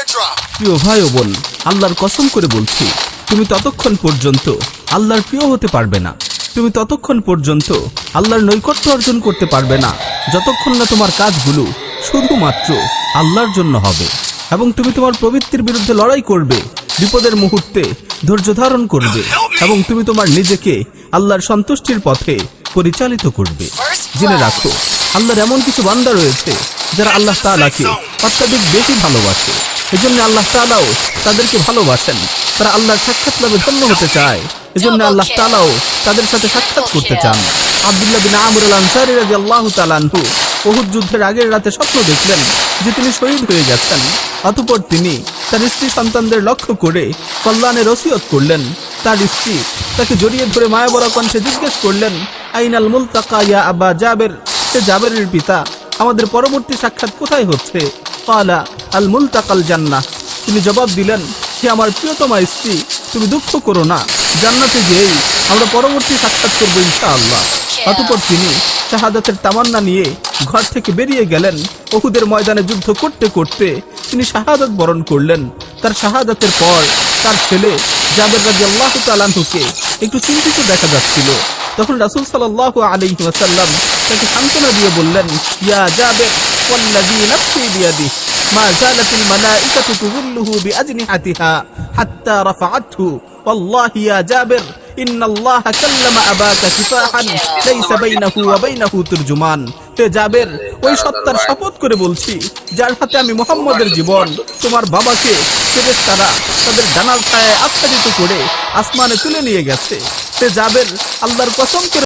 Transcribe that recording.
প্রিয় ভাই ও বোন, আল্লাহর কসম করে বলছি, তুমি ততক্ষণ পর্যন্ত আল্লাহর প্রিয় হতে পারবে না, তুমি ততক্ষণ পর্যন্ত আল্লাহর নৈকট্য অর্জন করতে পারবে না যতক্ষণ না তোমার কাজগুলো শুধুমাত্র আল্লাহর জন্য হবে। এবং তুমি তোমার প্রবৃত্তির বিরুদ্ধে লড়াই করবে, বিপদের মুহূর্তে ধৈর্য ধারণ করবে, এবং তুমি তোমার নিজেকে আল্লাহর সন্তুষ্টির পথে পরিচালিত করবে। জেনে রাখো, আল্লাহর এমন কিছু বান্দা রয়েছে যারা আল্লাহ তাআলাকে অত্যাধিক বেশি ভালোবাসে। এজন্য আল্লাহ তাআলাও তাদেরকে ভালোবাসেন। তারা আল্লাহর সাক্ষাৎ লাভে ধন্য হতে চায়, এজন্য আল্লাহ তাআলাও তাদের সাথে সাক্ষাৎ করতে চান। আব্দুল্লাহ বিন আমর আল আনসারী রাদিয়াল্লাহু তাআলা আনহু উহুদ যুদ্ধের আগের রাতে স্বপ্ন দেখলেন যে তিনি শহীদ হয়ে যাচ্ছেন। অতঃপর তিনি তার স্ত্রী সন্তানদের লক্ষ্য করে কল্যাণের ওসিয়ত করলেন। তার স্ত্রী তাকে জড়িয়ে ধরে মায়াবরা কণ্ঠে জিজ্ঞেস করলেন, আইনাল মুলতাকা ইয়া আবা জাবের, সে জাবেরের পিতা, আমাদের পরবর্তী সাক্ষাৎ কোথায় হচ্ছে? ক্বালা আল মুলতাকাল জান্নাহ। তিনি জবাব দিলেন, হে আমার প্রিয়তমা স্ত্রী, তুমি দুঃখ করো না, জান্নাতে গিয়েই আমরা পরবর্তী সাক্ষাৎ করবো ইনশাআল্লাহ। অতঃপর তিনি শাহাদাতের তামান্না নিয়ে ঘর থেকে বেরিয়ে গেলেন। উহুদের ময়দানে যুদ্ধ করতে করতে তিনি শাহাদাত বরণ করলেন। তার শাহাদাতের পর তার ছেলে জাবের রাদিয়াল্লাহু তাআলা আনহুকে একটু চিন্তিত দেখা যাচ্ছিল। তখন রাসূল সাল্লাল্লাহু আলাইহি ওয়াসাল্লাম তাকে সান্ত্বনা দিয়ে বললেন, ইয়া জাবের, ওয়াল্লাযী নাফসি বিয়াদিহি মা জালাতিল মালাইকাতু তুযিল্লুহু বিআজনিহাতিহা হাত্তা রাফাআতহু, ওয়াল্লাহি ইয়া জাবের ইন্নাল্লাহা কাল্লামা আবাকা কিফাহান লাইসা বাইনাহু ওয়া বাইনাহু তুরজুমান। হে জাবের, ওই সত্তার শপথ করে বলছি যার হাতে আমি মুহাম্মদের জীবন, তোমার বাবাকে ফেরেশতারা তাদের ডানার ছায়ায় আচ্ছাদিত করে আসমানে তুলে নিয়ে গেছে। হে জাবের, আল্লাহর কসম করে